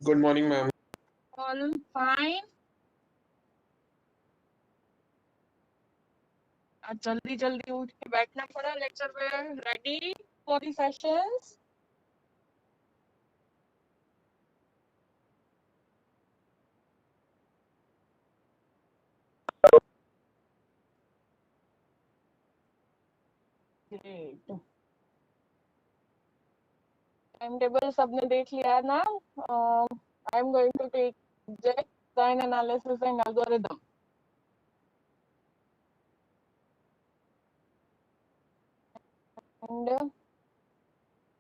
Good morning, ma'am. All fine. आज जल्दी जल्दी उठ के बैठना पड़ा लेक्चर में. Ready for the sessions? Great. Timetable सबने देख लिया है ना? I am going to take subject design analysis and algorithm. And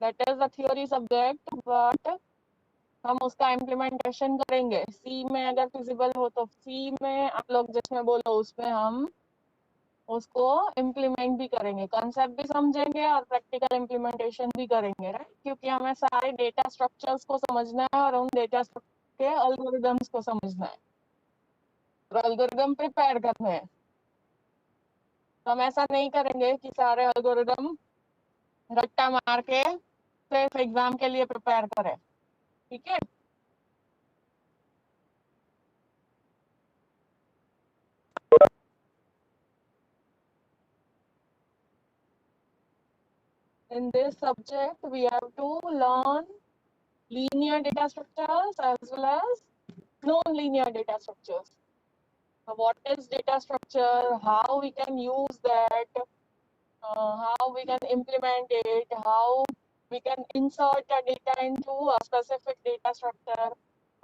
that is a theory subject, but हम उसका इम्प्लीमेंटेशन करेंगे. सी में अगर फिजिबल हो तो सी में आप लोग जिसमें बोलो उसमें हम उसको इम्प्लीमेंट भी करेंगे, कॉन्सेप्ट भी समझेंगे और प्रैक्टिकल इम्प्लीमेंटेशन भी करेंगे, राइट? क्योंकि हमें सारे डेटा स्ट्रक्चर्स को समझना है और उन डेटा स्ट्रक्चर के एल्गोरिदम्स को समझना है और एल्गोरिदम प्रिपेयर करने हैं. तो हम ऐसा नहीं करेंगे कि सारे एल्गोरिदम रट्टा मार के सिर्फ एग्जाम के लिए प्रिपेयर करें, ठीक है? In this subject, we have to learn linear data structures as well as non-linear data structures. What is data structure, how we can use that, how we can implement it, how we can insert a data into a specific data structure,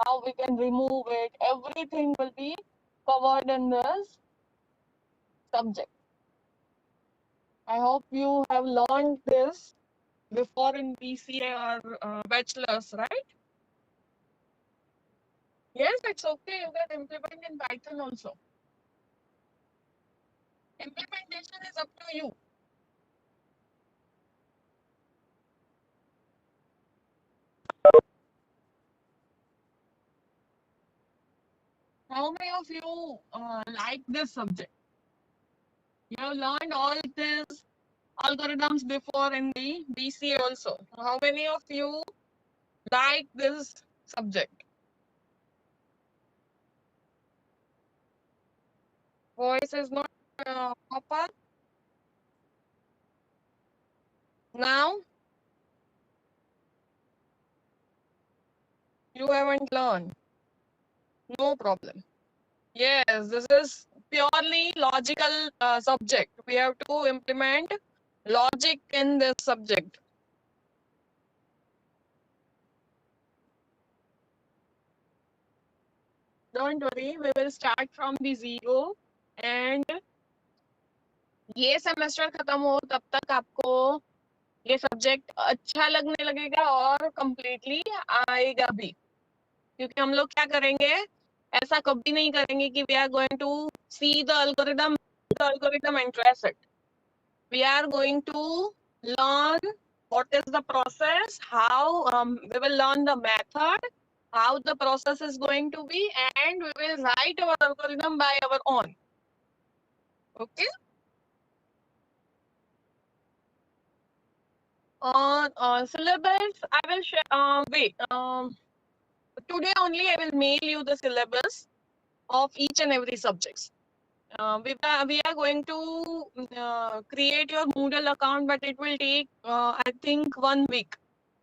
how we can remove it. Everything will be covered in this subject. I hope you have learned this before in BCA or bachelor's, right? Yes, it's okay. You can implement in Python also. Implementation is up to you. How many of you like this subject? You have learned all these algorithms before in the BCA also. How many of you like this subject? Voice is not proper. Now you haven't learned. No problem. Yes, this is purely logical subject. We have to implement logic in this subject. Don't worry, we will start from the zero and ये semester खत्म हो तब तक आपको ये subject अच्छा लगने लगेगा और कंप्लीटली आएगा भी. क्योंकि हम लोग क्या करेंगे, ऐसा कभी नहीं करेंगे कि we are going to see the algorithm and trace it. We are going to learn what is the process, how we will learn the method, how the process is going to be, and we will write our algorithm by our own. Okay. Syllabus, I will share. Wait. Today only I will mail you the syllabus of each and every subjects. We are going to create your Moodle account, but it will take I think 1 week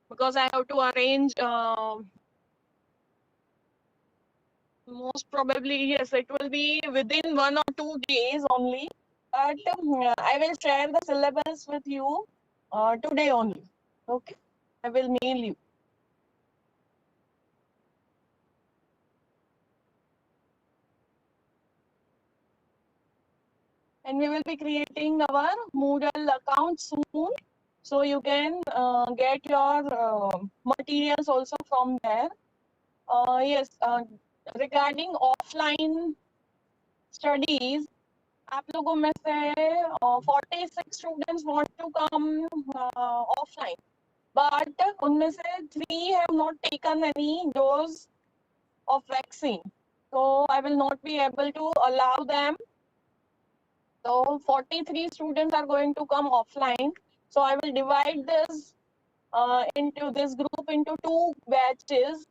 because I have to arrange. Most probably yes, it will be within 1 or 2 days only. But I will share the syllabus with you today only. Okay, I will mail you. And we will be creating our Moodle account soon, so you can get your materials also from there. Yes, regarding offline studies, आप लोगों में से 46 students want to come offline, but उनमें से 3 have not taken any dose of vaccine, so I will not be able to allow them. So 43 students are going to come offline. So I will divide this into this group into 2 batches.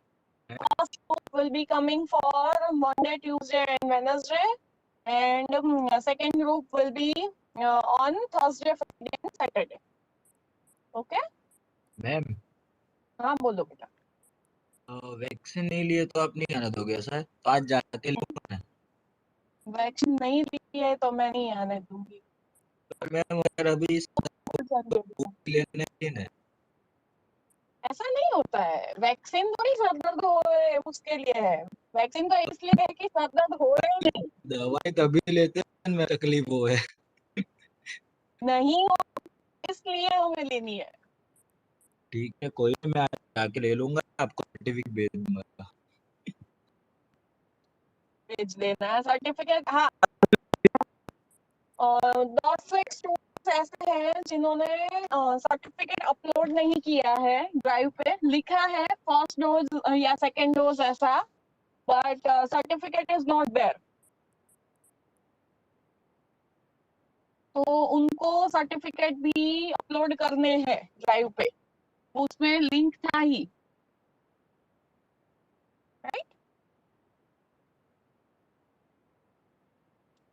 First group will be coming for Monday, Tuesday, and Wednesday, and second group will be on Thursday, Friday, and Saturday. Okay? Ma'am हाँ बोलो बेटा। Vaccine नहीं लिए तो आप नहीं आने दोगे ऐसा है? तो आज जाके लो ना। वैक्सीन नहीं ली है तो मैं नहीं आने दूंगी। पर मैम अगर अभी लेने दिन है। ऐसा नहीं होता है, वैक्सीन थोड़ी सर दर्द हो रहे उसके लिए है। वैक्सीन तो इसलिए है कि सर दर्द हो रहे दवाई तभी लेते हैं में तकलीफ हो है। नहीं हो, इसलिए हमें लेनी है। ठीक है कोई नहीं, मैं आज जाके ले लूंगा, आपको सर्टिफिकेट भेज दूंगा। भेज देना सर्टिफिकेट। हाँ, और 10 स्टूडेंट्स ऐसे हैं जिन्होंने सर्टिफिकेट अपलोड नहीं किया है ड्राइव पे। लिखा है फर्स्ट डोज या सेकेंड डोज ऐसा, but certificate is not there. तो उनको सर्टिफिकेट भी अपलोड करने हैं ड्राइव पे, उसमें लिंक था ही, राइट।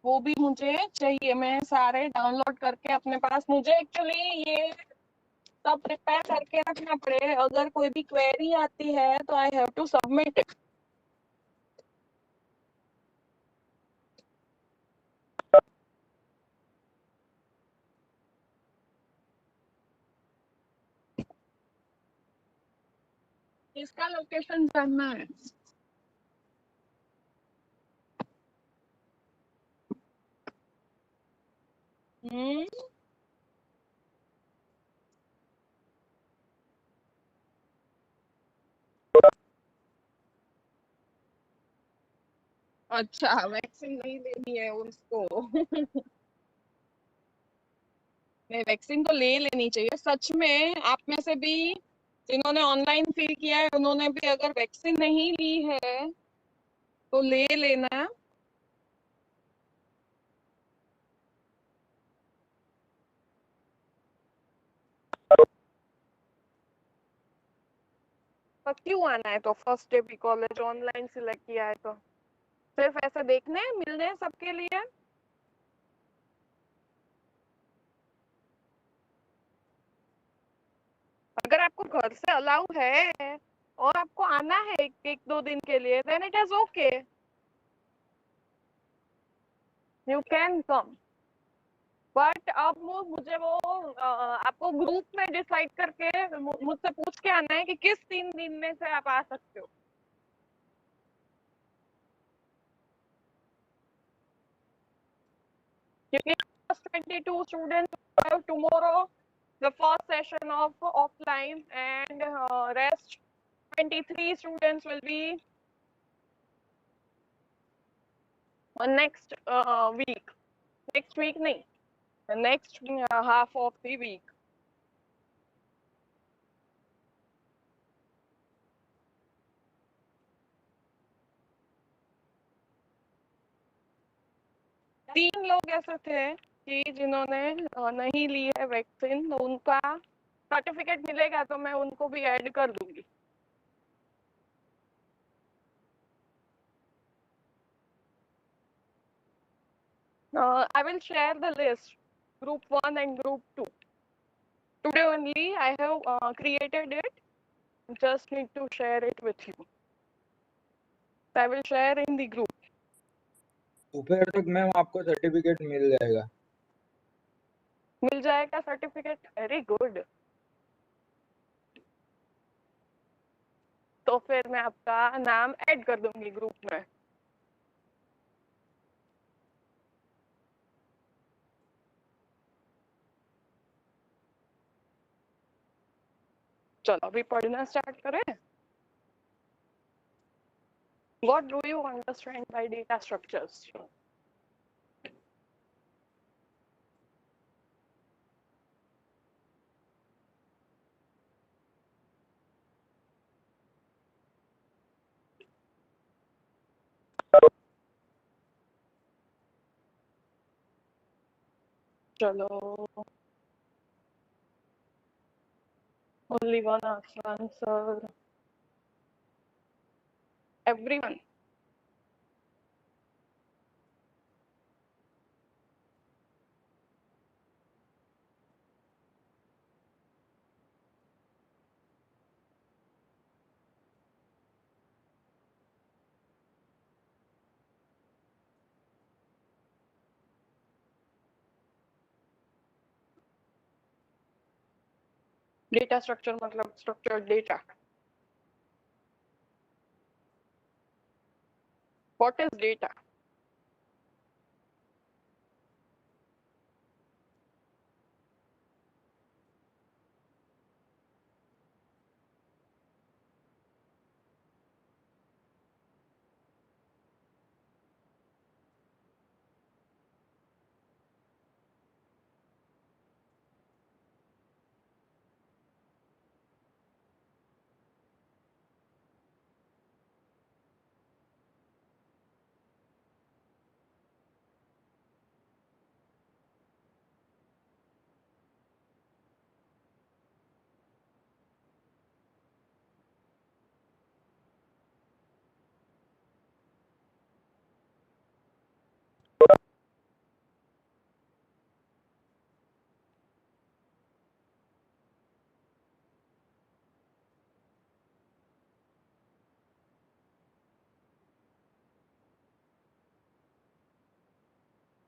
वो भी मुझे चाहिए, मैं सारे डाउनलोड करके अपने पास, मुझे एक्चुअली ये सब प्रिपेयर करके रखना पड़े। अगर कोई भी क्वेरी आती है तो I have to submit it. इसका लोकेशन जानना है। हम्म, अच्छा वैक्सीन नहीं लेनी है उसको। नहीं, वैक्सीन तो ले लेनी चाहिए सच में। आप में से भी जिन्होंने ऑनलाइन फिल किया है उन्होंने भी अगर वैक्सीन नहीं ली है तो ले लेना। पर क्यों आना है तो फर्स्ट डे भी कॉलेज ऑनलाइन सिलेक्ट किया है तो सिर्फ ऐसे देखने मिलने सबके लिए। अगर आपको घर से अलाउ है और आपको आना है एक दो दिन के लिए, then it is okay, you can come. But अब मुझे वो आपको ग्रुप में डिसाइड करके मुझसे पूछ के आना है कि किस 3 दिन में से आप आ सकते हो। क्योंकि 22 students have tomorrow the first session of offline, and rest 23 students will be on next week nahi, the next half of the week. तीन लोग ऐसे थे कि जिन्होंने नहीं ली है वैक्सीन, तो उनका सर्टिफिकेट मिलेगा तो मैं उनको भी ऐड कर दूंगी। I will share the list, group 1 and group 2. Today only I have created it, just need to share it with you. I will share in the group. दोपहर तक मैम आपको सर्टिफिकेट मिल जाएगा। मिल जाएगा सर्टिफिकेट, वेरी गुड। तो फिर मैं आपका नाम ऐड कर दूंगी ग्रुप में। चलो अभी पढ़ना स्टार्ट करें। What do you understand by data structures? चलो, only one answer. Everyone. Data structure मतलब structured data. What is data?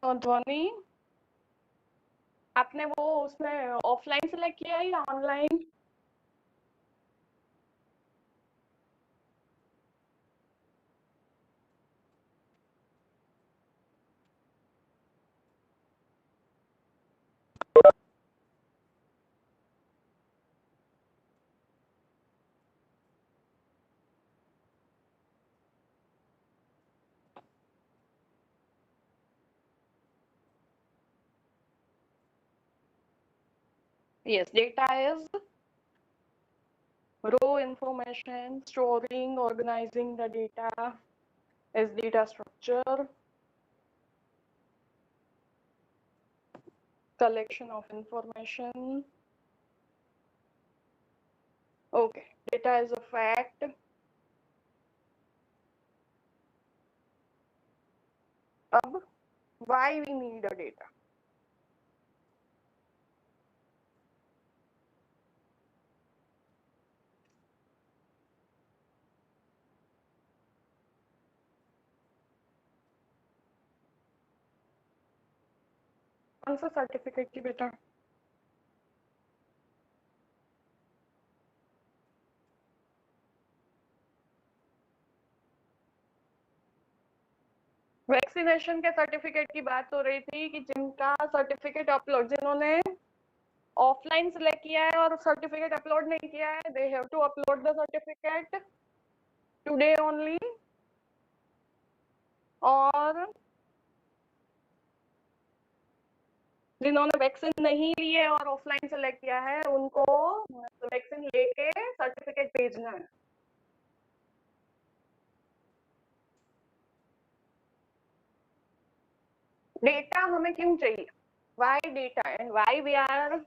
तो ध्वनि आपने वो उसमें ऑफलाइन सेलेक्ट किया या online? Yes, data is raw information, storing, organizing the data is data structure, collection of information. Okay, data is a fact. अब why we need a data? कौन सा सर्टिफिकेट की बेटा? वैक्सीनेशन के सर्टिफिकेट की बात हो रही थी कि जिनका सर्टिफिकेट अपलोड, जिन्होंने ऑफलाइन सिलेक्ट किया है और सर्टिफिकेट अपलोड नहीं किया है, they have to upload the certificate today only. और जिन्होंने वैक्सीन नहीं ली है और ऑफलाइन सेलेक्ट किया है, उनको वैक्सीन लेके सर्टिफिकेट भेजना है. डेटा हमें क्यों चाहिए? Why data and why we are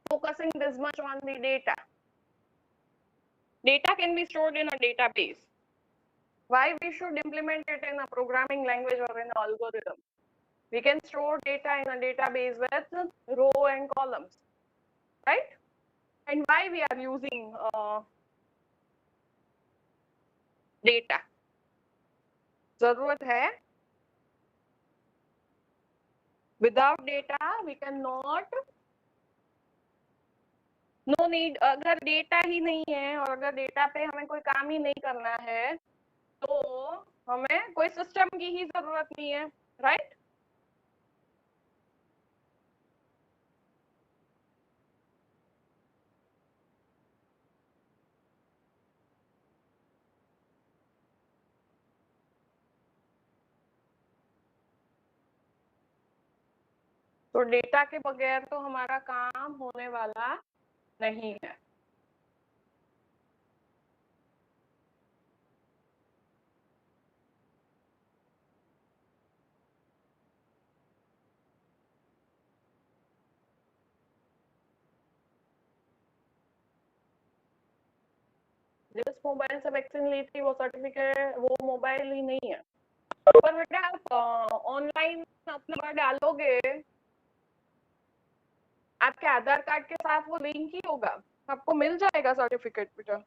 focusing this much on the data? Data can be stored in a database. Why we should implement it in a programming language or in an algorithm? We can store data in a database with row and columns, right? And why we are using data? जरूरत है. Without data, we cannot. No need. अगर data ही नहीं है और अगर data पे हमें कोई काम ही नहीं करना है, तो हमें कोई सिस्टम की ही जरूरत नहीं है, राइट? तो डेटा के बगैर तो हमारा काम होने वाला नहीं है. जिस मोबाइल से वैक्सीन ली थी वो सर्टिफिकेट, वो मोबाइल ही नहीं है। पर बेटा आप ऑनलाइन अपना डालोगे, आपके आधार कार्ड के साथ वो लिंक ही होगा, आपको मिल जाएगा सर्टिफिकेट बेटा।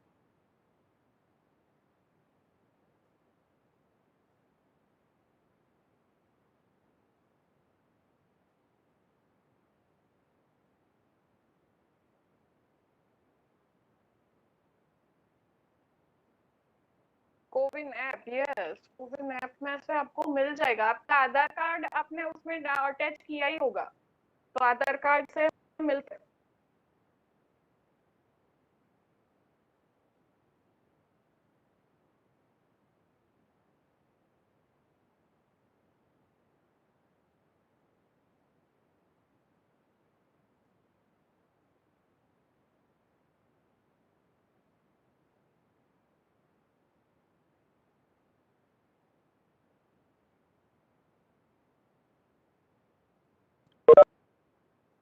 CoWIN app, yes, CoWIN app में से आपको मिल जाएगा। आपका आधार कार्ड आपने उसमें अटैच किया ही होगा, तो आधार कार्ड से मिलते।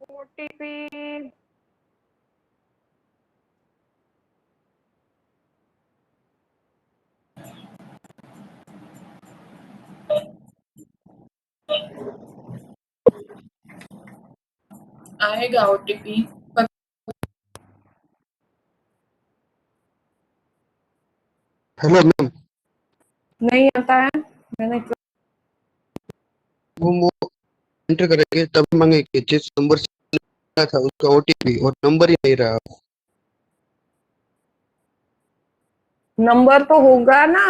ओटीपी आएगा, ओटीपी हेलो मैम, नहीं आता है। मैंने वो एंटर करेंगे तब मांगेंगे जिस नंबर से आया था उसका ओटीपी, और नंबर ही नहीं रहा। नंबर तो होगा ना,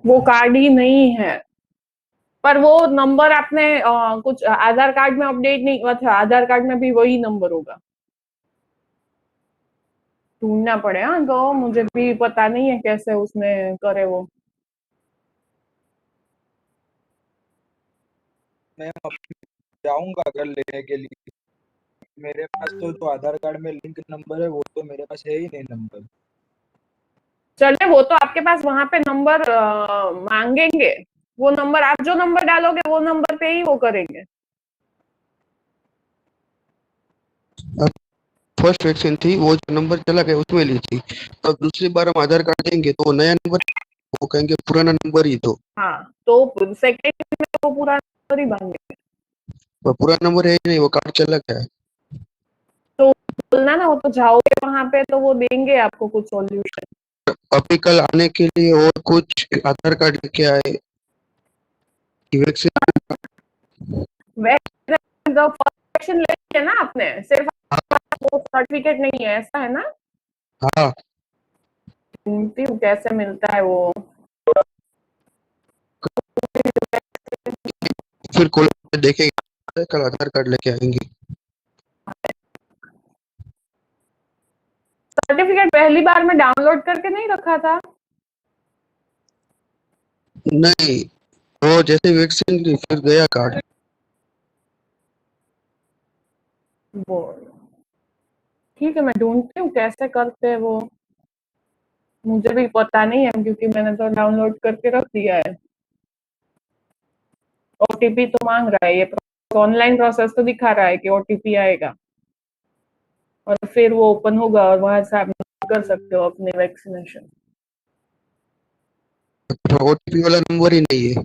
वो कार्ड ही नहीं है। पर वो नंबर आपने कुछ आधार कार्ड में अपडेट नहीं हुआ था, आधार कार्ड में भी वही नंबर होगा। ढूंढना पड़ेगा, तो मुझे भी पता नहीं है कैसे उसमें करे वो। मैं जाऊंगा घर लेने के लिए। मेरे पास तो जो आधार कार्ड में लिंक नंबर है वो तो मेरे पास है ही नहीं नंबर। चले, वो तो आपके पास वहां पे नंबर मांगेंगे, वो नंबर आप जो नंबर डालोगे वो नंबर पे ही वो करेंगे। अब फर्स्ट वैक्सीन थी, वो जो नंबर चला गया उसमें ली थी। अब दूसरी बार हम आधार कार्ड देंगे तो वो नया नंबर, वो कहेंगे पुराना नंबर ही दो। हाँ, तो सेकंड में वो पूरा नंबर ही मांगेंगे। वो पुराना नंबर है ही नहीं, वो कार्ड चला गया है। तो बोलना ना, वो तो जाओगे वहां पे तो वो देंगे आपको कुछ सॉल्यूशन। अभी कल आने के लिए और कुछ आधार कार्ड लेके आए कि वैक्सीन। वैक्सीन ले ना आपने, सिर्फ वो सर्टिफिकेट नहीं है, ऐसा है ना? हाँ, ढूंढती हूँ कैसे मिलता है वो। फिर कॉलेज में देखेंगे, कल आधार कार्ड लेके आएंगे। सर्टिफिकेट पहली बार में डाउनलोड करके नहीं रखा था? नहीं, वो जैसे वैक्सीन ली फिर गया कार्ड। वो ठीक है, मैं ढूंढती हूँ कैसे करते हैं वो। मुझे भी पता नहीं है क्योंकि मैंने तो डाउनलोड करके रख दिया है। ओटीपी तो मांग रहा है, ये ऑनलाइन प्रोसेस तो दिखा रहा है कि ओटीपी आएगा, और फिर वो ओपन होगा और वहां से आप कर सकते हो अपनी वैक्सीनेशन। ओटीपी वाला नंबर ही नहीं है।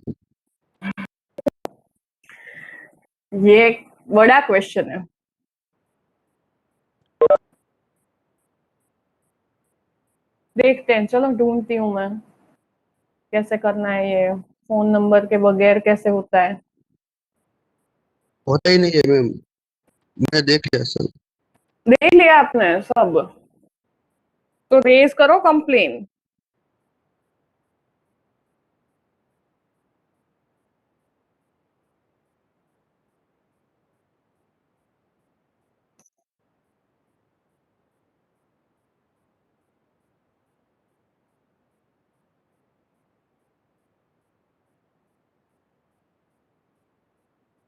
ये एक बड़ा क्वेश्चन है। देखते हैं, चलो ढूंढती हूँ मैं कैसे करना है ये। फोन नंबर के बगैर कैसे होता है? होता ही नहीं है मैम, मैंने देख लिया सब। देख लिया आपने सब? तो रेज करो कंप्लेन।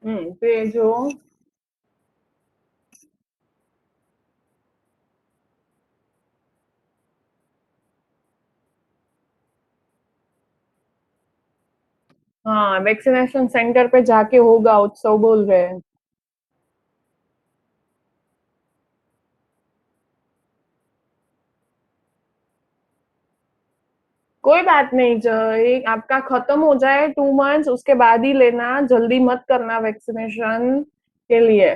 भेजो। हाँ, वैक्सीनेशन सेंटर पे जाके होगा, उत्सव बोल रहे हैं। कोई बात नहीं, एक आपका खत्म हो जाए 2 मंथ्स, उसके बाद ही लेना, जल्दी मत करना वैक्सीनेशन के लिए।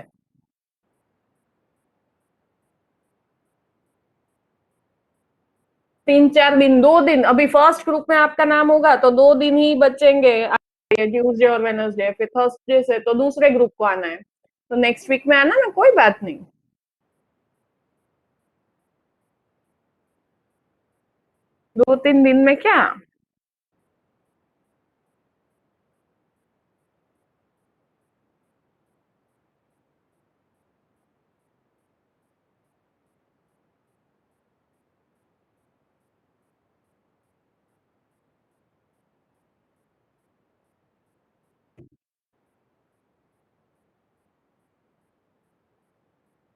3-4 दिन, 2 दिन, अभी फर्स्ट ग्रुप में आपका नाम होगा तो 2 दिन ही बचेंगे, ट्यूसडे और वेनसडे, फिर थर्सडे से तो दूसरे ग्रुप को आना है, तो नेक्स्ट वीक में आना ना, कोई बात नहीं। 2-3 दिन में क्या?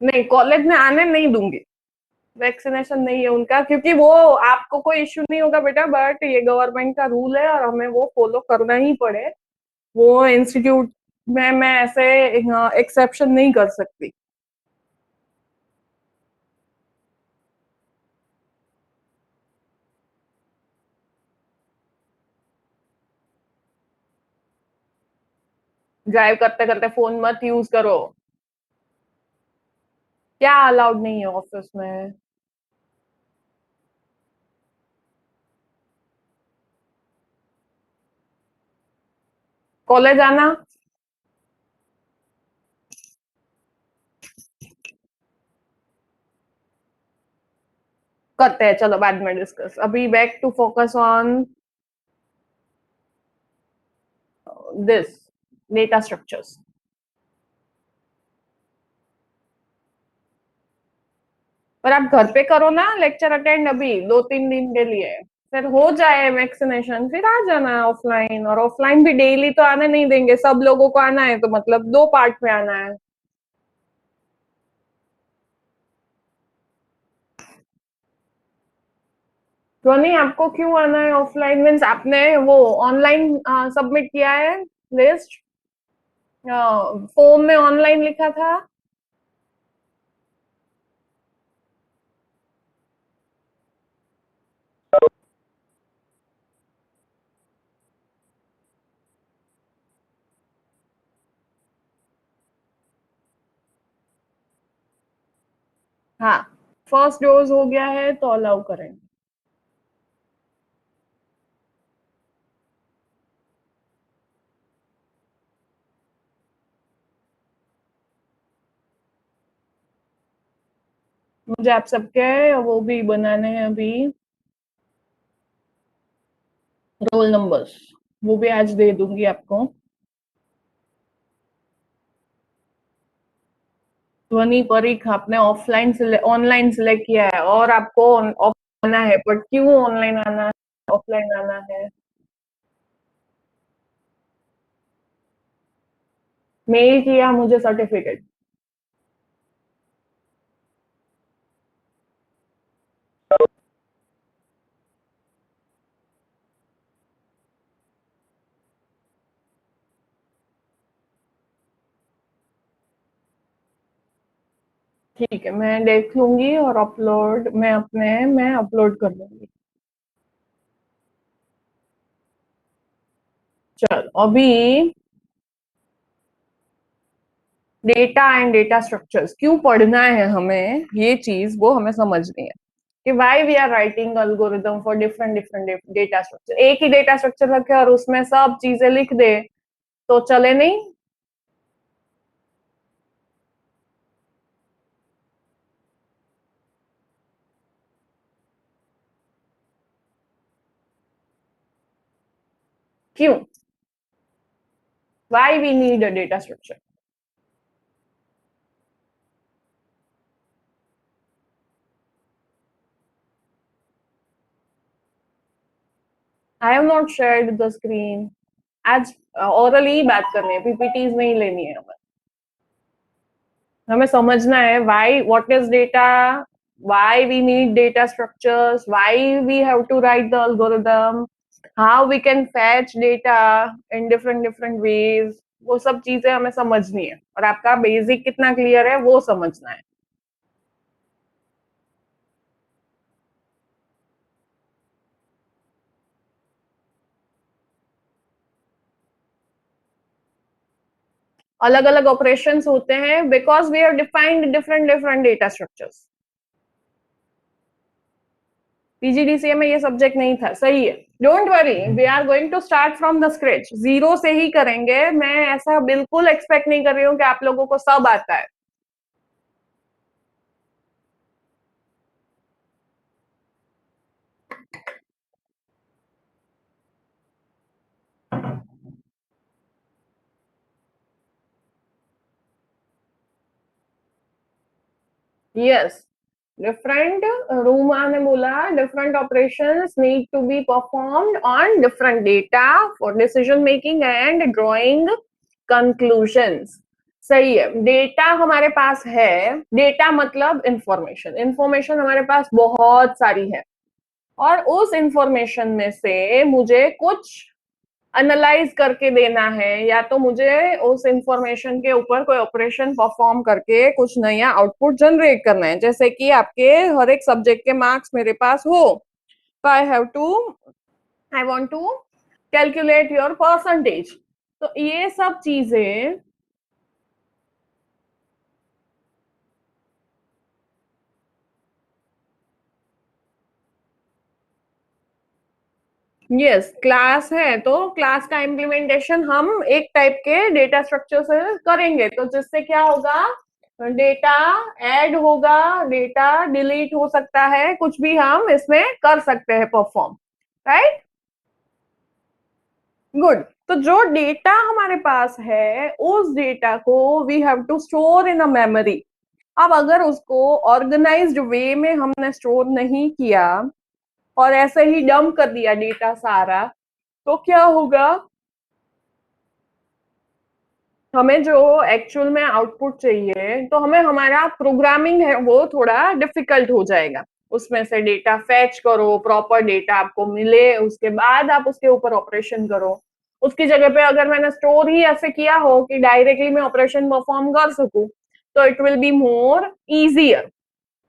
नहीं, कॉलेज में आने नहीं दूंगी, वैक्सीनेशन नहीं है उनका, क्योंकि वो आपको कोई इश्यू नहीं होगा बेटा, बट ये गवर्नमेंट का रूल है और हमें वो फॉलो करना ही पड़े। वो इंस्टीट्यूट में मैं ऐसे एक्सेप्शन नहीं कर सकती। ड्राइव करते करते फोन मत यूज करो। क्या अलाउड नहीं है ऑफिस में? कॉलेज आना। करते हैं, चलो बाद में डिस्कस, अभी back to focus on this data structures. पर आप घर पे करो ना लेक्चर अटेंड, अभी 2-3 दिन के लिए, फिर हो जाए वैक्सीनेशन, फिर आ जाना ऑफलाइन, और ऑफलाइन भी डेली तो आने नहीं देंगे, सब लोगों को आना है तो मतलब 2 पार्ट में आना है। तो नहीं, आपको क्यों आना है ऑफलाइन? मीन्स आपने वो ऑनलाइन सबमिट किया है लिस्ट? फॉर्म में ऑनलाइन लिखा था? हाँ, फर्स्ट डोज हो गया है तो अलाउ करें। मुझे आप सबके वो भी बनाने हैं अभी, रोल नंबर्स, वो भी आज दे दूंगी आपको। ध्वनि परीख आपने ऑफलाइन ऑनलाइन सिलेक्ट किया है, और आपको ऑफ आना है, बट क्यों ऑनलाइन आना है, ऑफलाइन आना है? मेल किया मुझे सर्टिफिकेट। ठीक है, मैं देख लूंगी और अपलोड, मैं अपलोड कर दूंगी। चलो अभी डेटा एंड डेटा स्ट्रक्चर्स क्यों पढ़ना है हमें, ये चीज वो हमें समझनी है कि why we are writing algorithm for different different data structure. एक ही डेटा स्ट्रक्चर रखे और उसमें सब चीजें लिख दे तो चले नहीं। क्यों? Why we need a data structure? I have not shared the screen. आज ओरली बात करनी है, पीपीटीज नहीं लेनी है हमें। हमें समझना है why, what is data, why we need data structures, why we have to write the algorithm, how we can fetch data in different different ways. वो सब चीजें हमें समझनी है, और आपका बेसिक कितना क्लियर है वो समझना है। अलग अलग ऑपरेशंस होते हैं because we have defined different different data structures. PGDCA में ये सब्जेक्ट नहीं था, सही है। Don't worry, we are going to start from the scratch, zero से ही करेंगे। मैं ऐसा बिल्कुल एक्सपेक्ट नहीं कर रही हूँ कि आप लोगों को सब आता है। यस, डिफरेंट, रूमा ने बोला different operations need to be performed on different data for decision making and drawing conclusions. सही है, डेटा हमारे पास है, डेटा मतलब इंफॉर्मेशन, इंफॉर्मेशन हमारे पास बहुत सारी है और उस इंफॉर्मेशन में से मुझे कुछ एनालाइज करके देना है या तो मुझे उस इंफॉर्मेशन के ऊपर कोई ऑपरेशन परफॉर्म करके कुछ नया आउटपुट जनरेट करना है। जैसे कि आपके हर एक सब्जेक्ट के मार्क्स मेरे पास हो, तो I want to calculate your percentage. तो ये सब चीजें यस क्लास है, तो क्लास का इम्प्लीमेंटेशन हम एक टाइप के डेटा स्ट्रक्चर से करेंगे, तो जिससे क्या होगा, डेटा ऐड होगा, डेटा डिलीट हो सकता है, कुछ भी हम इसमें कर सकते हैं परफॉर्म, राइट। गुड। तो जो डेटा हमारे पास है उस डेटा को we have to store in a memory. अब अगर उसको ऑर्गेनाइज्ड वे में हमने स्टोर नहीं किया और ऐसे ही डंप कर दिया डेटा सारा, तो क्या होगा, हमें जो एक्चुअल में आउटपुट चाहिए तो हमें हमारा प्रोग्रामिंग है वो थोड़ा डिफिकल्ट हो जाएगा। उसमें से डेटा फैच करो, प्रॉपर डेटा आपको मिले, उसके बाद आप उसके ऊपर ऑपरेशन करो। उसकी जगह पे अगर मैंने स्टोर ही ऐसे किया हो कि डायरेक्टली मैं ऑपरेशन परफॉर्म कर सकूं, तो it will be more easier,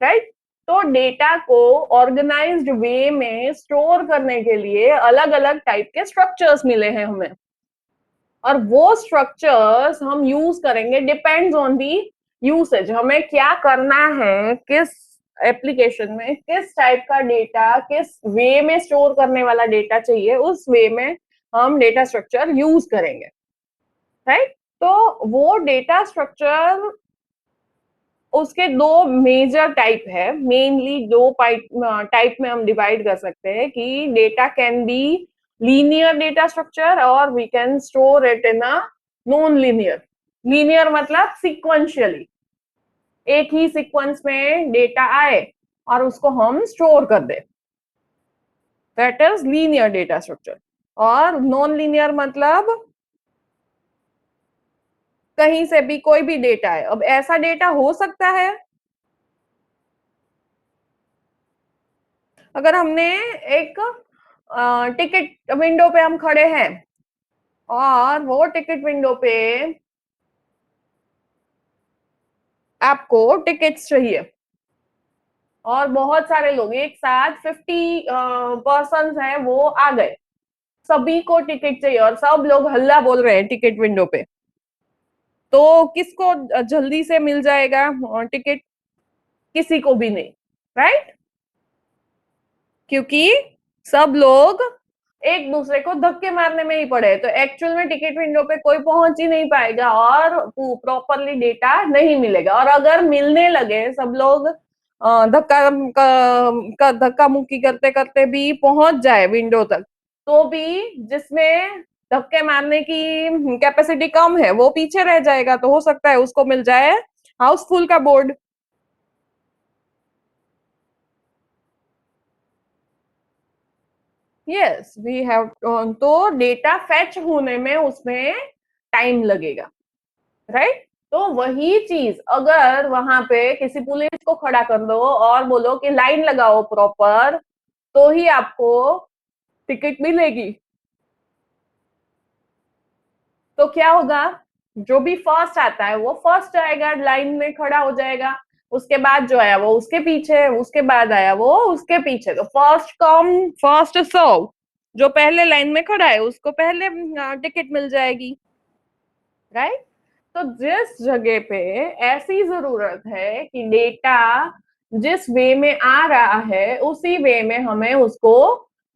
right. तो डेटा को ऑर्गेनाइज्ड वे में स्टोर करने के लिए अलग अलग टाइप के स्ट्रक्चर्स मिले हैं हमें, और वो स्ट्रक्चर्स हम यूज करेंगे डिपेंड्स ऑन दी यूसेज। हमें क्या करना है, किस एप्लीकेशन में किस टाइप का डेटा, किस वे में स्टोर करने वाला डेटा चाहिए, उस वे में हम डेटा स्ट्रक्चर यूज करेंगे, राइट। तो वो डेटा स्ट्रक्चर, उसके दो मेजर टाइप है, मेनली दो टाइप में हम डिवाइड कर सकते हैं कि data can be linear data structure और we can store it in a non linear. Linear मतलब सीक्वेंशियली, एक ही सीक्वेंस में डेटा आए और उसको हम स्टोर कर दे, that is linear data structure. और नॉन लीनियर मतलब कहीं से भी कोई भी डेटा है। अब ऐसा डेटा हो सकता है अगर हमने एक टिकट विंडो पे हम खड़े हैं और वो टिकट विंडो पे आपको टिकट्स चाहिए और बहुत सारे लोग एक साथ 50 पर्सन हैं, वो आ गए, सभी को टिकट चाहिए और सब लोग हल्ला बोल रहे हैं टिकट विंडो पे, तो किसको जल्दी से मिल जाएगा टिकट? किसी को भी नहीं, राइट। क्योंकि सब लोग एक दूसरे को धक्के मारने में ही पड़े, तो एक्चुअल में टिकट विंडो पे कोई पहुंच ही नहीं पाएगा और प्रॉपरली डेटा नहीं मिलेगा। और अगर मिलने लगे, सब लोग धक्का मुक्की करते करते भी पहुंच जाए विंडो तक, तो भी जिसमें धक्के मारने की कैपेसिटी कम है वो पीछे रह जाएगा, तो हो सकता है उसको मिल जाए हाउसफुल का बोर्ड। यस वी हैव, तो डेटा फैच होने में उसमें टाइम लगेगा, राइट। तो वही चीज अगर वहां पे किसी पुलिस को खड़ा कर दो और बोलो कि लाइन लगाओ प्रॉपर, तो ही आपको टिकट मिलेगी। तो क्या होगा, जो भी फर्स्ट आता है वो फर्स्ट आएगा, लाइन में खड़ा हो जाएगा, उसके बाद जो आया वो उसके पीछे, उसके बाद आया वो उसके पीछे, तो फर्स्ट कम फर्स्ट सर्व, जो पहले लाइन में खड़ा है उसको पहले टिकट मिल जाएगी, राइट। तो जिस जगह पे ऐसी जरूरत है कि डेटा जिस वे में आ रहा है उसी वे में हमें उसको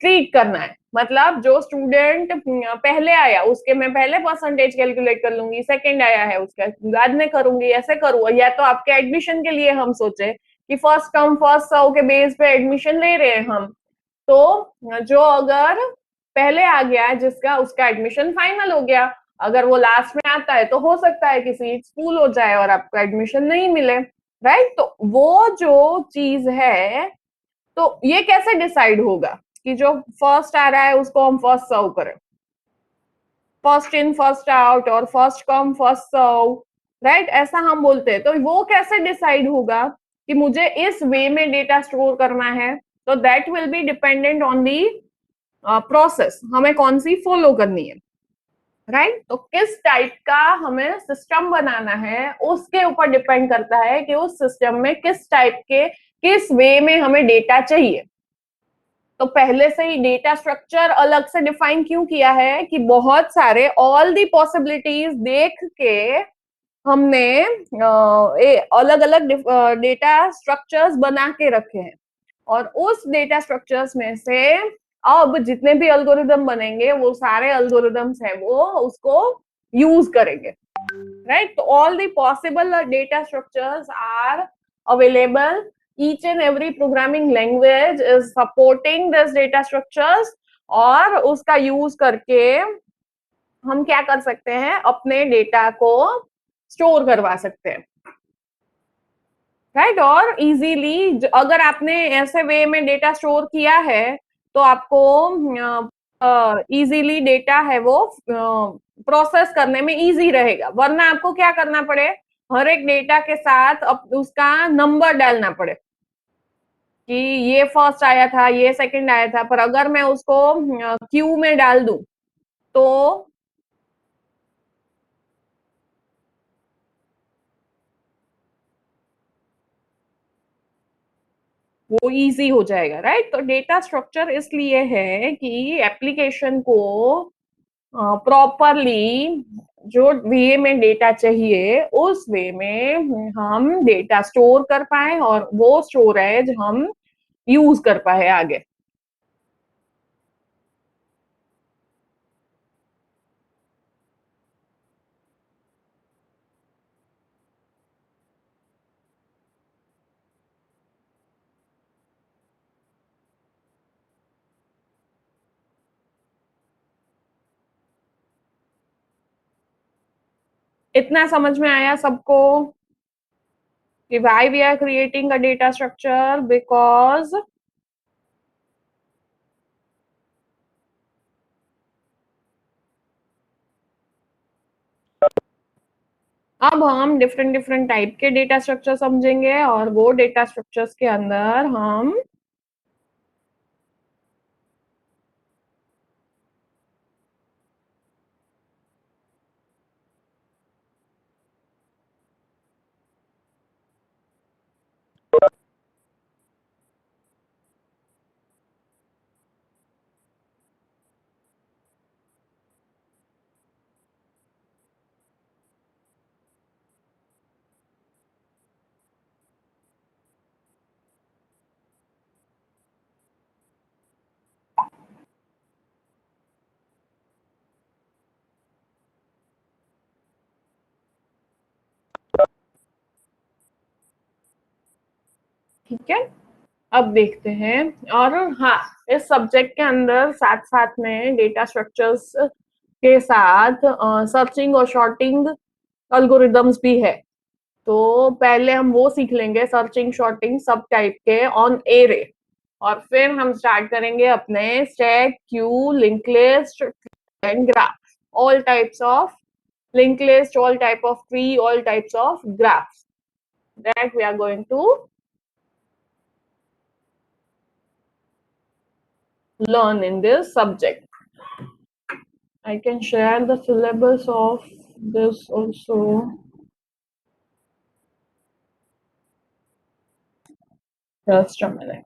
ट्रीट करना है। मतलब जो स्टूडेंट पहले आया उसके मैं पहले परसेंटेज कैलकुलेट कर लूंगी, सेकंड आया है उसका बाद में करूंगी, ऐसे करूँ। या तो आपके एडमिशन के लिए हम सोचे कि फर्स्ट कम फर्स्ट सर्व के बेस पे एडमिशन ले रहे हैं हम, तो जो अगर पहले आ गया जिसका उसका एडमिशन फाइनल हो गया, अगर वो लास्ट में आता है तो हो सकता है कि सीट फुल हो जाए और आपको एडमिशन नहीं मिले, राइट। तो वो जो चीज है, तो ये कैसे डिसाइड होगा कि जो फर्स्ट आ रहा है उसको हम फर्स्ट सर्व करें, फर्स्ट इन फर्स्ट आउट और first come first serve, right, ऐसा हम बोलते हैं। तो वो कैसे डिसाइड होगा कि मुझे इस वे में डेटा स्टोर करना है? तो that will be dependent on the process, हमें कौन सी फॉलो करनी है, राइट। तो किस टाइप का हमें सिस्टम बनाना है उसके ऊपर डिपेंड करता है कि उस सिस्टम में किस टाइप के किस वे में हमें डेटा चाहिए। तो पहले से ही डेटा स्ट्रक्चर अलग से डिफाइन क्यों किया है कि बहुत सारे ऑल दी पॉसिबिलिटीज देख के हमने अलग अलग डेटा स्ट्रक्चर्स बना के रखे हैं, और उस डेटा स्ट्रक्चर्स में से अब जितने भी एल्गोरिदम बनेंगे वो सारे एल्गोरिदम्स हैं वो उसको यूज करेंगे, राइट। तो all the possible data structures are available, each and every programming language is supporting this data structures, और उसका यूज करके हम क्या कर सकते हैं, अपने डेटा को स्टोर करवा सकते हैं, राइट। और इजीली अगर आपने ऐसे वे में डेटा स्टोर किया है तो आपको इजीली डेटा है वो प्रोसेस करने में इजी रहेगा। वरना आपको क्या करना पड़े, हर एक डेटा के साथ उसका नंबर डालना पड़े कि ये फर्स्ट आया था, ये सेकंड आया था। पर अगर मैं उसको क्यू में डाल दूं तो वो इजी हो जाएगा, राइट। तो डेटा स्ट्रक्चर इसलिए है कि एप्लीकेशन को प्रॉपरली जो वे में डेटा चाहिए उस वे में हम डेटा स्टोर कर पाए और वो स्टोरेज हम यूज कर पाए आगे। इतना समझ में आया सबको कि why we are creating a data structure? Because अब हम डिफरेंट डिफरेंट टाइप के डेटा स्ट्रक्चर समझेंगे और वो डेटा स्ट्रक्चर्स के अंदर हम ठीक है, अब देखते हैं। और हाँ, इस सब्जेक्ट के अंदर साथ साथ में डेटा स्ट्रक्चर्स के साथ सर्चिंग और शॉर्टिंग एल्गोरिदम्स भी है। तो पहले हम वो सीख लेंगे, सर्चिंग शॉर्टिंग सब टाइप के ऑन एरे, और फिर हम स्टार्ट करेंगे अपने stack, Q, link list and graph, all types of linked list, all type of tree, all types of graphs that we are going to learn in this subject. I can share the syllabus of this also. Just a minute.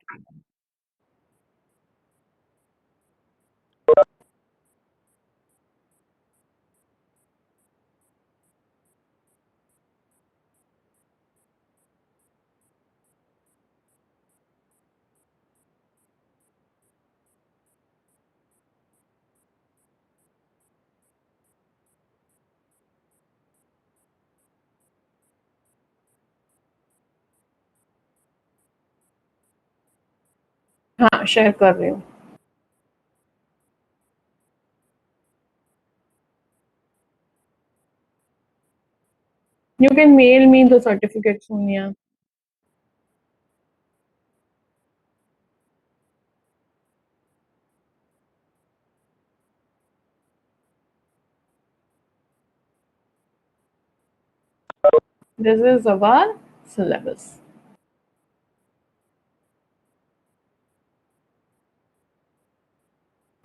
हाँ share कर रही हूँ। You can mail me the certificate, Sonia. This is our syllabus.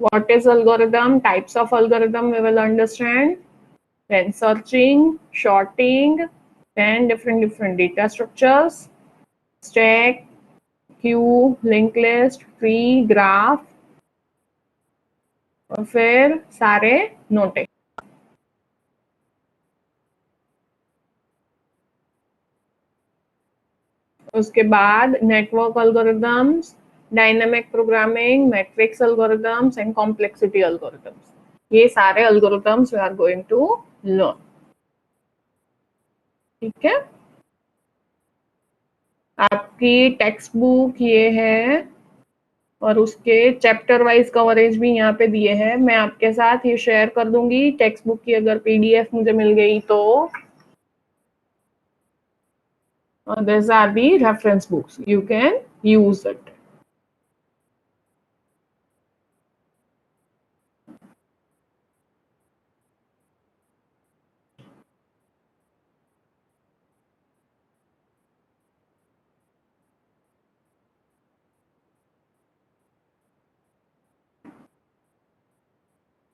What is algorithm? Types of algorithm we will understand. Then searching, sorting, then different data structures, stack, queue, linked list, tree, graph, और फिर सारे notation. उसके बाद network algorithms, dynamic programming, matrix algorithms and complexity algorithms. ये सारे algorithms we are going to learn. ठीक है, आपकी टेक्स्ट बुक ये है और उसके चैप्टर वाइज कवरेज भी यहाँ पे दिए हैं. मैं आपके साथ ये शेयर कर दूंगी टेक्स्ट बुक की, अगर पीडीएफ मुझे मिल गई तो. These are the reference books, you can use it.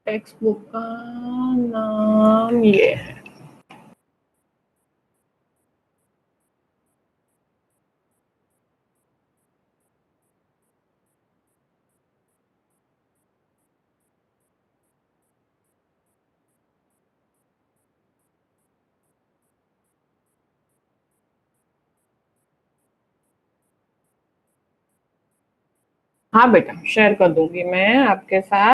Text book का नाम ये है. हाँ बेटा, शेयर कर दूंगी मैं आपके साथ.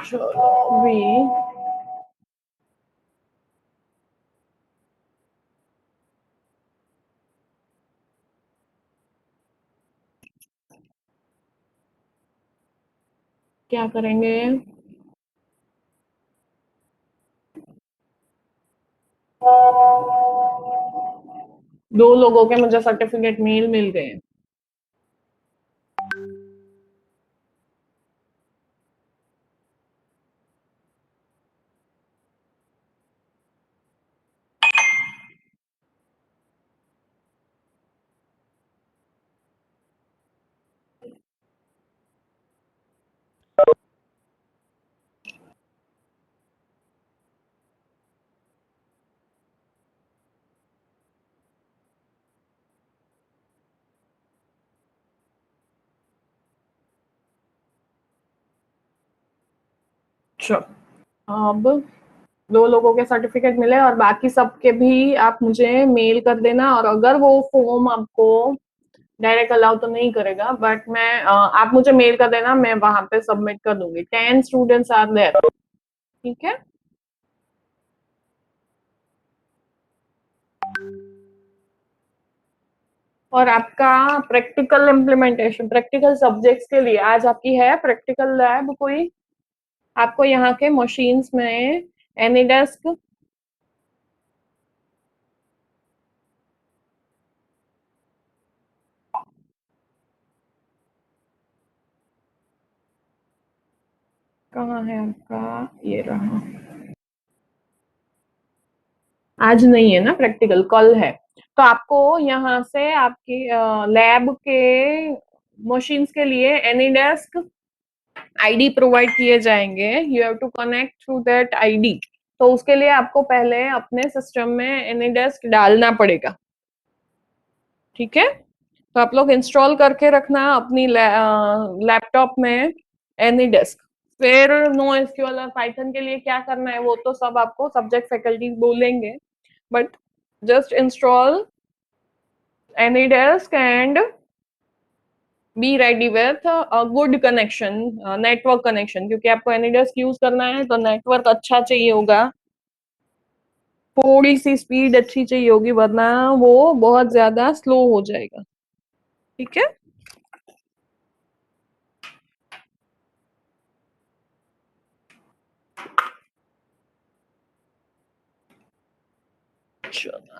चलो अभी क्या करेंगे? दो लोगों के मुझे सर्टिफिकेट मेल मिल गए. चलो अब दो लोगों के सर्टिफिकेट मिले और बाकी सबके भी आप मुझे मेल कर देना. और अगर वो फॉर्म आपको डायरेक्ट अलाउ तो नहीं करेगा, बट मैं आप मुझे मेल कर देना, मैं वहां पे सबमिट कर दूंगी. 10 स्टूडेंट्स आर देयर. ठीक है, और आपका प्रैक्टिकल इम्प्लीमेंटेशन, प्रैक्टिकल सब्जेक्ट्स के लिए आज आपकी है प्रैक्टिकल लैब कोई. आपको यहाँ के मशीन्स में एनीडेस्क, कहाँ है आपका, ये रहा. आज नहीं है ना प्रैक्टिकल, कल है. तो आपको यहाँ से आपकी लैब के मशीन्स के लिए एनीडेस्क आईडी प्रोवाइड किए जाएंगे. You have to connect through that ID. तो उसके लिए आपको पहले अपने सिस्टम में एनीडेस्क डालना पड़ेगा. ठीक है, तो आप लोग इंस्टॉल करके रखना अपनी लैपटॉप में एनी डेस्क। फिर नो एसक्यूएल और पाइथन के लिए क्या करना है वो तो सब आपको सब्जेक्ट फैकल्टी बोलेंगे, but just install any desk and be ready with a good connection, network connection, क्योंकि आपको एनी डेस्क यूज करना है तो नेटवर्क अच्छा चाहिए होगा, थोड़ी सी स्पीड अच्छी चाहिए होगी, वरना वो बहुत ज्यादा स्लो हो जाएगा। ठीक है,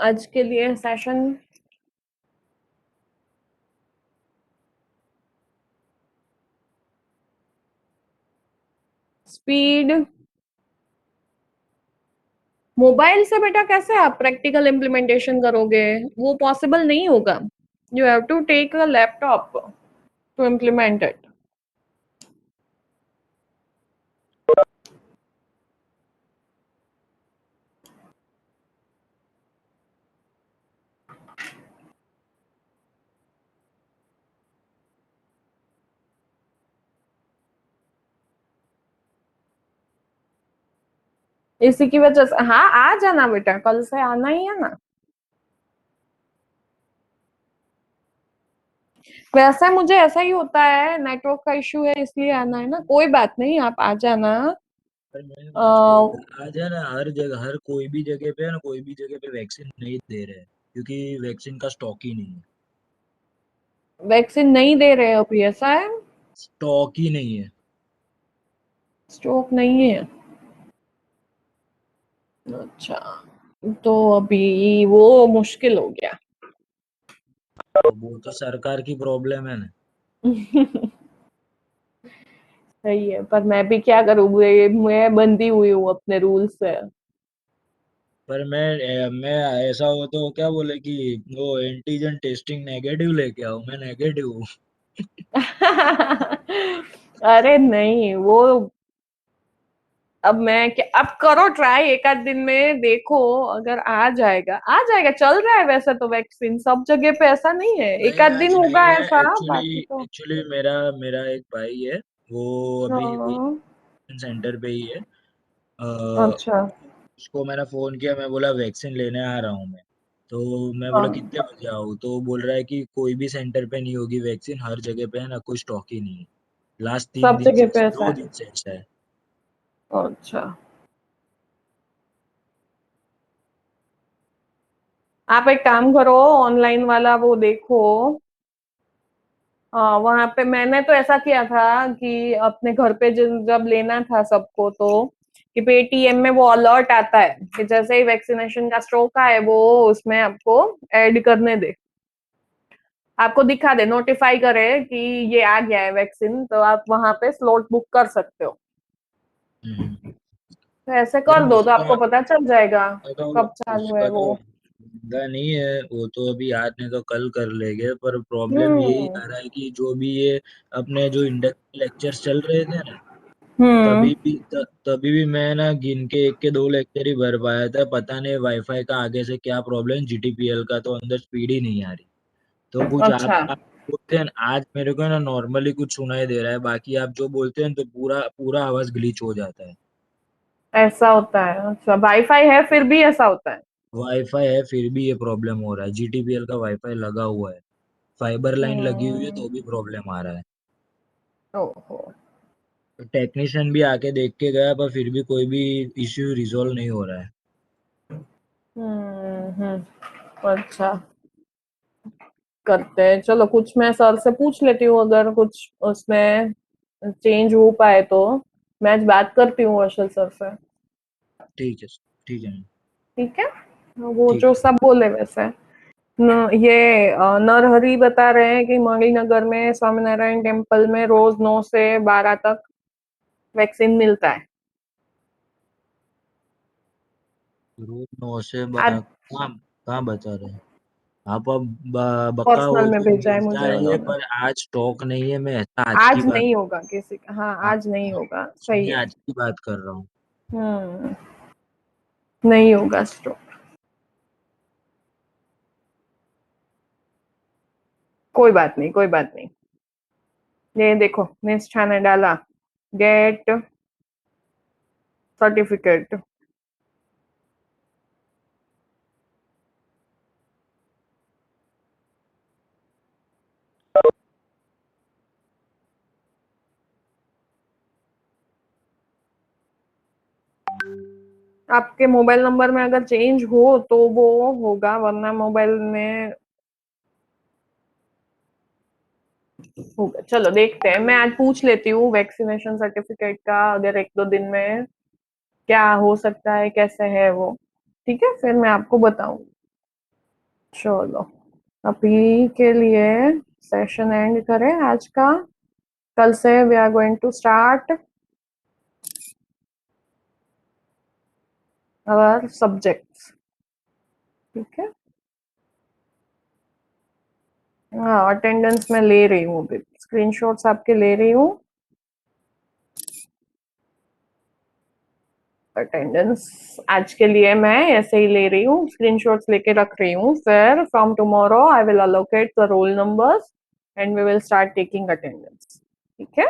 आज के लिए सेशन स्पीड मोबाइल से बेटा कैसे आप प्रैक्टिकल इम्प्लीमेंटेशन करोगे, वो पॉसिबल नहीं होगा। You have to take a laptop to implement it. इसी की वजह से हाँ आ जाना बेटा, कल से आना ही है ना। वैसे मुझे ऐसा ही होता है, नेटवर्क का इशू है इसलिए आना है ना, कोई बात नहीं आप आ जाना। पर मैं आज बोल आज है ना, हर जगह, हर कोई भी जगह पे है ना, कोई भी जगह पे वैक्सीन नहीं दे रहे हैं, क्योंकि वैक्सीन का स्टॉक ही नहीं है। वैक्सीन नहीं दे रहे अभी, ऐसा है? स्टॉक ही नहीं है। स्टॉक नहीं है, अच्छा, तो अभी वो मुश्किल हो गया। तो वो तो सरकार की प्रॉब्लम है ना। सही है, पर मैं भी क्या करूँ, मैं बंधी हुई हूँ अपने रूल से। पर मैं ऐसा हो तो क्या बोले कि वो एंटीजन टेस्टिंग नेगेटिव लेके आओ, मैं नेगेटिव हूँ। अरे नहीं, वो अब मैं क्या, अब करो ट्राई एक आध दिन में, देखो अगर आ जाएगा आ जाएगा, चल रहा है वैसे तो वैक्सीन सब जगह पे, ऐसा नहीं है, एक नहीं आध दिन आज होगा नहीं है, ऐसा, एक्चुअली बाकी तो एक्चुअली मेरा मेरा एक भाई है, वो अभी वही हाँ। सेंटर पे ही है। अच्छा, उसको मैंने फोन किया, मैं बोला वैक्सीन लेने आ रहा हूँ मैं। तो मैं बोला हाँ, कितने बजे आऊँ, तो वो बोल रहा है कि कोई भी सेंटर पे नहीं होगी वैक्सीन, हर जगह पे है ना, कोई स्टॉक ही नहीं है। लास्ट तीन सब दिन जगह से, पे ऐसा 2 दिन है। से ऐसा है। अच्छा, आप एक काम करो, ऑनलाइन वाला वो देखो। हाँ, वहां पे मैंने तो ऐसा किया था कि अपने घर पे जब लेना था सबको, तो कि पेटीएम में वो अलर्ट आता है कि जैसे ही वैक्सीनेशन का स्ट्रोक आए वो उसमें आपको ऐड करने दे, आपको दिखा दे, नोटिफाई करे कि ये आ गया है वैक्सीन, तो आप वहां पे स्लॉट बुक कर सकते हो। हम्म। तो ऐसे कर नहीं दो तो उसका आपको पता चल जाएगा तो कब चालू है उसका वो। तो धंधा नहीं है, वो तो अभी आज नहीं तो कल कर लेंगे, पर प्रॉब्लम यही हम्म। आ रहा है कि जो भी ये अपने जो इंडक्शन लेक्चर्स चल रहे थे ना, हम्म। तभी भी मैं ना गिन के 1 के 2 लेक्चर ही भर पाया था। पता नहीं वाईफाई का आगे से क्या प्रॉब्लम, जीटीपीएल का तो अंदर स्पीड ही नहीं आ रही। तो कुछ अच्छा, आप बोलते हैं ना, आज मेरे को ना नॉर्मली कुछ सुनाई दे रहा है, बाकी आप जो बोलते हैं तो पूरा पूरा आवाज ग्लिच हो जाता है। ऐसा होता है, अच्छा वाईफाई है फिर भी ऐसा होता है। वाईफाई है फिर भी ये प्रॉब्लम हो रहा है, जीटीपीएल का वाईफाई लगा हुआ है, फाइबर लाइन लगी हुई है हम्म। तो भी प्रॉब्लम आ रहा है। ओहो। टेक्नीशियन भी आके देख के गया, पर फिर भी कोई भी इश्यू रिजॉल्व नहीं हो रहा है। अच्छा, करते हैं, चलो कुछ मैं सर से पूछ लेती हूँ, अगर कुछ उसमें चेंज हो पाए तो मैं आज बात करती हूँ अरशद सर से। ठीक है, ठीक है मैम, ठीक है, वो ठीक जो है। सब बोले वैसे। ये नरहरि बता रहे हैं कि मणिनगर में स्वामीनारायण टेम्पल में रोज 9 से 12 तक वैक्सीन मिलता है। रोज 9 से 12 आज कहाँ कहाँ बता रहे हैं आप? अब बका पर्सनल हो में तो भेजा है मिलता मुझे है, उन्होंने। पर आज स्टॉक नहीं है, मैं ऐसा आज की आज बात, नहीं होगा किसी का, हाँ हाँ, आज नहीं होगा, सही मैं है। आज की बात कर रहा हूँ। हम्म, नहीं होगा स्टॉक। कोई बात नहीं, कोई बात नहीं। ये देखो निष्ठा ने डाला गेट सर्टिफिकेट। आपके मोबाइल नंबर में अगर चेंज हो तो वो होगा, वरना मोबाइल में होगा। चलो देखते हैं, मैं आज पूछ लेती हूँ वैक्सीनेशन सर्टिफिकेट का, अगर 1-2 दिन में क्या हो सकता है, कैसे है वो। ठीक है, फिर मैं आपको बताऊंगी। चलो अभी के लिए सेशन एंड करें आज का। कल से we are going to start our subjects. ठीक है, हाँ अटेंडेंस मैं ले रही हूँ, अभी स्क्रीनशॉट्स आपके ले रही हूँ। अटेंडेंस आज के लिए मैं ऐसे ही ले रही हूँ, स्क्रीनशॉट्स लेके रख रही हूँ। फिर from tomorrow I will allocate the roll numbers and we will start taking attendance. ठीक है,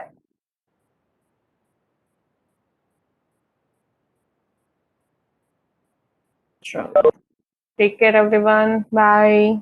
चलो टेक केयर एवरीवन, बाय।